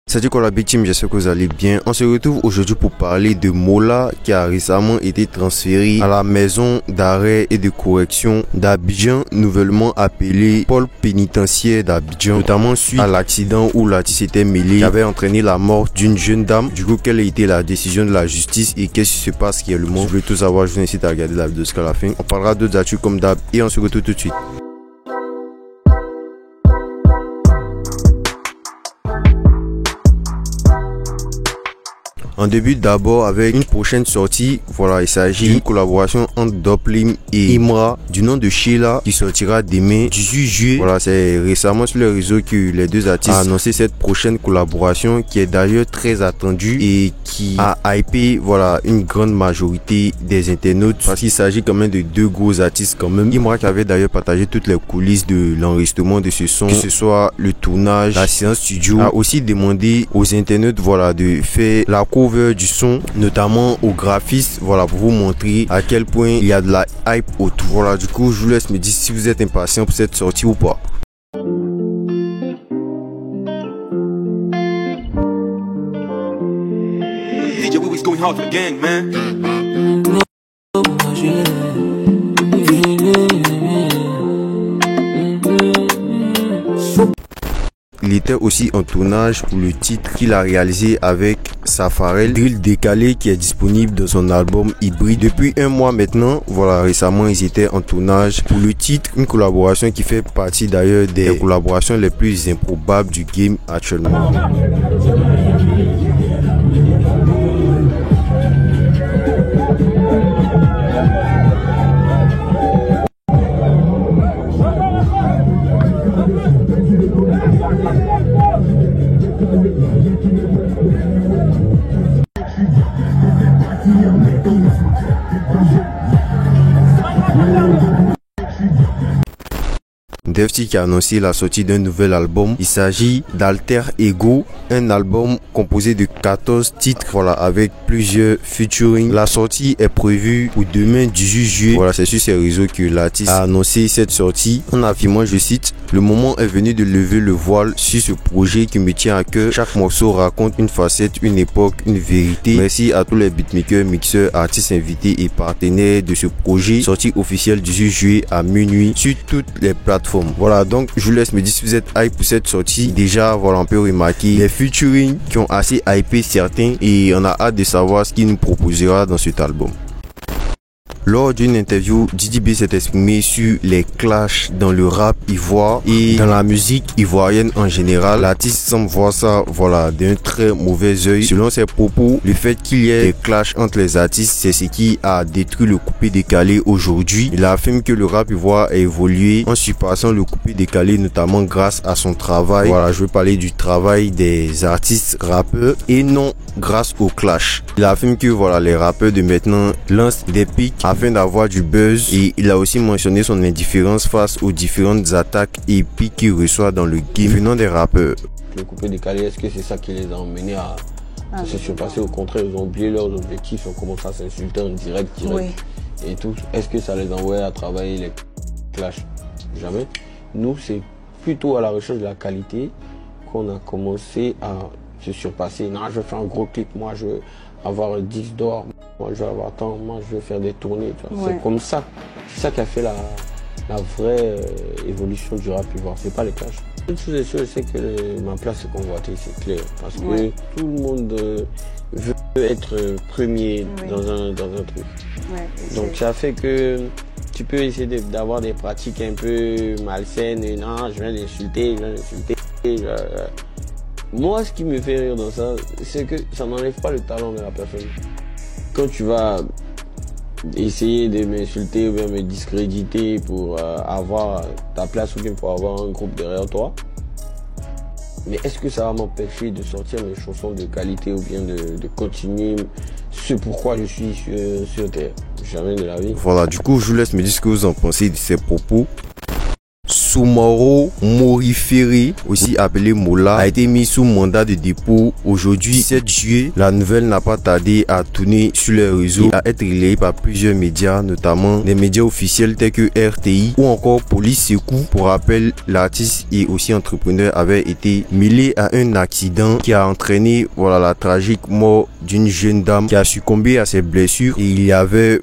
Salut quoi la Big Team, j'espère que vous allez bien. On se retrouve aujourd'hui pour parler de Mola qui a récemment été transféré à la maison d'arrêt et de correction d'Abidjan, nouvellement appelé pôle pénitentiaire d'Abidjan, notamment suite à l'accident où l'artiste était mêlé qui avait entraîné la mort d'une jeune dame. Du coup, quelle a été la décision de la justice et qu'est-ce qui se passe réellement? Je veux tout savoir, je vous incite à regarder la vidéo jusqu'à la fin. On parlera d'autres actus comme d'hab et on se retrouve tout de suite. On débute d'abord avec une prochaine sortie. Voilà, il s'agit d'une collaboration entre Doplim et Imra du nom de Sheila qui sortira demain 18 juillet. Voilà, c'est récemment sur les réseaux que les deux artistes ont annoncé cette prochaine collaboration qui est d'ailleurs très attendue et qui a hypé voilà une grande majorité des internautes parce qu'il s'agit quand même de deux gros artistes quand même. Imra qui avait d'ailleurs partagé toutes les coulisses de l'enregistrement de ce son, que ce soit le tournage, la séance studio, a aussi demandé aux internautes voilà de faire la cover du son, notamment aux graphistes, voilà, pour vous montrer à quel point il y a de la hype autour. Voilà, du coup, je vous laisse me dire si vous êtes impatient pour cette sortie ou pas. DJ Wiwi's going hard for the gang, man. Il était aussi en tournage pour le titre qu'il a réalisé avec Safarel, Drill Décalé, qui est disponible dans son album Hybride depuis un mois maintenant. Voilà, récemment ils étaient en tournage pour le titre, une collaboration qui fait partie d'ailleurs des collaborations les plus improbables du game actuellement. Defty qui a annoncé la sortie d'un nouvel album. Il s'agit d'Alter Ego, un album composé de 14 titres, voilà, avec plusieurs featuring. La sortie est prévue pour demain 18 juillet. Voilà, c'est sur ces réseaux que l'artiste a annoncé cette sortie en affirmant, je cite, le moment est venu de lever le voile sur ce projet qui me tient à cœur. Chaque morceau raconte une facette, une époque, une vérité. Merci à tous les beatmakers, mixeurs, artistes invités et partenaires de ce projet. Sortie officielle 18 juillet à minuit sur toutes les plateformes. Voilà, donc je vous laisse me dire si vous êtes hype pour cette sortie. Déjà, voilà, on peut remarquer les featuring qui ont assez hypé certains et on a hâte de savoir ce qu'il nous proposera dans cet album. Lors d'une interview, Didi B s'est exprimé sur les clashs dans le rap ivoire et dans la musique ivoirienne en général. L'artiste semble voir ça, voilà, d'un très mauvais œil. Selon ses propos, le fait qu'il y ait des clashs entre les artistes, c'est ce qui a détruit le coupé décalé aujourd'hui. Il affirme que le rap ivoire a évolué en surpassant le coupé décalé, notamment grâce à son travail. Voilà, je veux parler du travail des artistes rappeurs et non grâce au clash. Il affirme que voilà, les rappeurs de maintenant lancent des pics afin d'avoir du buzz et il a aussi mentionné son indifférence face aux différentes attaques et pics qu'il reçoit dans le game venant des rappeurs. Le coupé décalé, est-ce que c'est ça qui les a emmenés à se surpasser? Au contraire, ils ont oublié leurs objectifs, on commence à s'insulter en direct oui. Et tout. Est-ce que ça les envoie à travailler les clashs? Jamais. Nous, c'est plutôt à la recherche de la qualité qu'on a commencé à se surpasser. Non, je veux faire un gros clip, moi je veux avoir 10 d'or, moi je veux avoir tant, moi je veux faire des tournées. Ouais. C'est comme ça, c'est ça qui a fait la vraie évolution du rap ivoire, c'est pas les clashs. Une chose est sûre, c'est que ma place est convoitée, c'est clair, parce que tout le monde veut être premier dans un truc. Donc ça fait que tu peux essayer d'avoir des pratiques un peu malsaines, et non, je viens d'insulter, Moi, ce qui me fait rire dans ça, c'est que ça n'enlève pas le talent de la personne. Quand tu vas essayer de m'insulter ou bien me discréditer pour avoir ta place ou bien pour avoir un groupe derrière toi, mais est-ce que ça va m'empêcher de sortir mes chansons de qualité ou bien de continuer ce pourquoi je suis sur Terre? Jamais de la vie. Voilà, du coup, je vous laisse me dire ce que vous en pensez de ces propos. Soumoro Morifere, aussi appelé Mola, a été mis sous mandat de dépôt aujourd'hui 7 juillet. La nouvelle n'a pas tardé à tourner sur les réseaux, à être relayée par plusieurs médias, notamment des médias officiels tels que RTI ou encore Police Secours. Pour rappel, l'artiste et aussi entrepreneur avait été mêlé à un accident qui a entraîné la tragique mort d'une jeune dame qui a succombé à ses blessures, et il y avait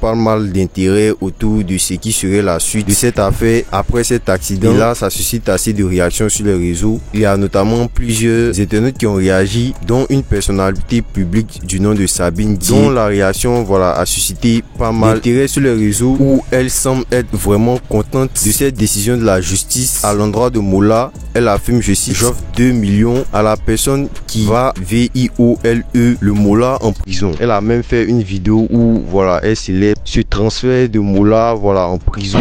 pas mal d'intérêt autour de ce qui serait la suite de cette affaire après cet accident. Et là, ça suscite assez de réactions sur les réseaux. Il y a notamment plusieurs internautes qui ont réagi, dont une personnalité publique du nom de Sabine, dont la réaction a suscité pas mal d'intérêt sur les réseaux, où elle semble être vraiment contente de cette décision de la justice à l'endroit de Mola. Elle affirme, je cite, j'offre 2 millions à la personne qui va VIOLE le Mola en prison. Elle a même fait une vidéo où elle célèbre ce transfert de Mola en prison.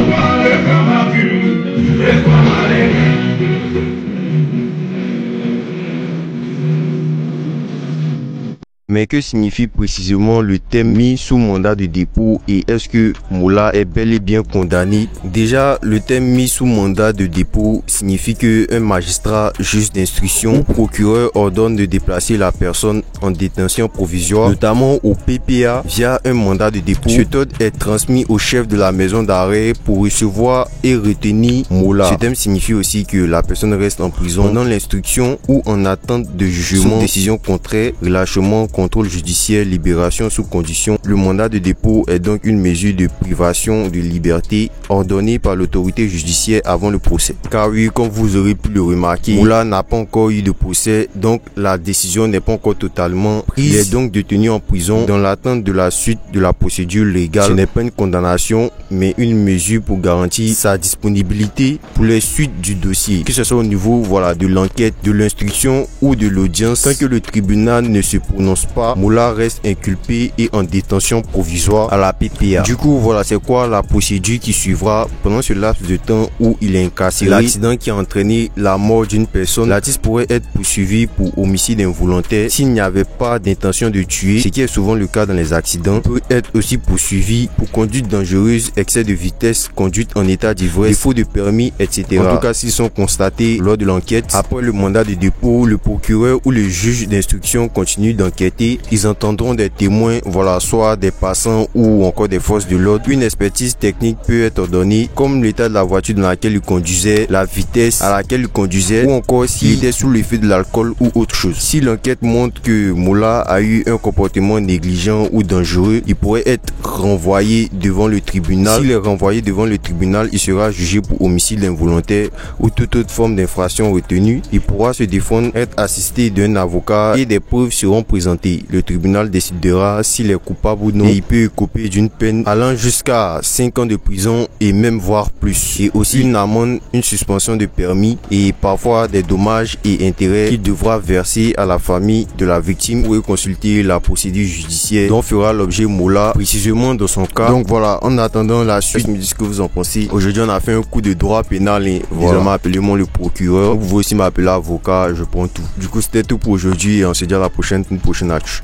Mais que signifie précisément le thème mis sous mandat de dépôt, et est-ce que Mola est bel et bien condamné? Déjà, le thème mis sous mandat de dépôt signifie que un magistrat, juge d'instruction ou procureur ordonne de déplacer la personne en détention provisoire, notamment au PPA, via un mandat de dépôt. Cet ordre est transmis au chef de la maison d'arrêt pour recevoir et retenir Mola. Ce thème signifie aussi que la personne reste en prison pendant l'instruction ou en attente de jugement, décision contraire, relâchement, contrôle judiciaire, libération sous condition. Le mandat de dépôt est donc une mesure de privation de liberté ordonnée par l'autorité judiciaire avant le procès. Car oui, comme vous aurez pu le remarquer, Mola n'a pas encore eu de procès, donc la décision n'est pas encore totalement prise. Il est donc détenu en prison dans l'attente de la suite de la procédure légale. Ce n'est pas une condamnation, mais une mesure pour garantir sa disponibilité pour les suites du dossier, que ce soit au niveau de l'enquête, de l'instruction ou de l'audience. Tant que le tribunal ne se prononce pas, Mola reste inculpé et en détention provisoire à la PPA. Du coup, c'est quoi la procédure qui suivra pendant ce laps de temps où il est incarcéré. L'accident qui a entraîné la mort d'une personne, l'artiste pourrait être poursuivi pour homicide involontaire s'il n'y avait pas d'intention de tuer, ce qui est souvent le cas dans les accidents. Il peut être aussi poursuivi pour conduite dangereuse, excès de vitesse, conduite en état d'ivresse, défaut de permis, etc. En tout cas, s'ils sont constatés lors de l'enquête, après le mandat de dépôt, le procureur ou le juge d'instruction continue d'enquêter. Ils entendront des témoins, soit des passants ou encore des forces de l'ordre. Une expertise technique peut être ordonnée, comme l'état de la voiture dans laquelle il conduisait, la vitesse à laquelle il conduisait, ou encore s'il était sous l'effet de l'alcool ou autre chose. Si l'enquête montre que Mola a eu un comportement négligent ou dangereux, il pourrait être renvoyé devant le tribunal. S'il est renvoyé devant le tribunal, il sera jugé pour homicide involontaire ou toute autre forme d'infraction retenue. Il pourra se défendre, être assisté d'un avocat et des preuves seront présentées. Le tribunal décidera s'il est coupable ou non, et il peut écoper d'une peine allant jusqu'à 5 ans de prison et même voire plus, et aussi une amende, une suspension de permis et parfois des dommages et intérêts qu'il devra verser à la famille de la victime. Vous pouvez consulter la procédure judiciaire dont fera l'objet Mola précisément dans son cas. Donc en attendant la suite, me dites ce que vous en pensez. Aujourd'hui on a fait un coup de droit pénal et désormais appelez-moi le procureur. Vous pouvez aussi m'appeler avocat, je prends tout. Du coup c'était tout pour aujourd'hui et on se dit à la prochaine, une prochaine actu.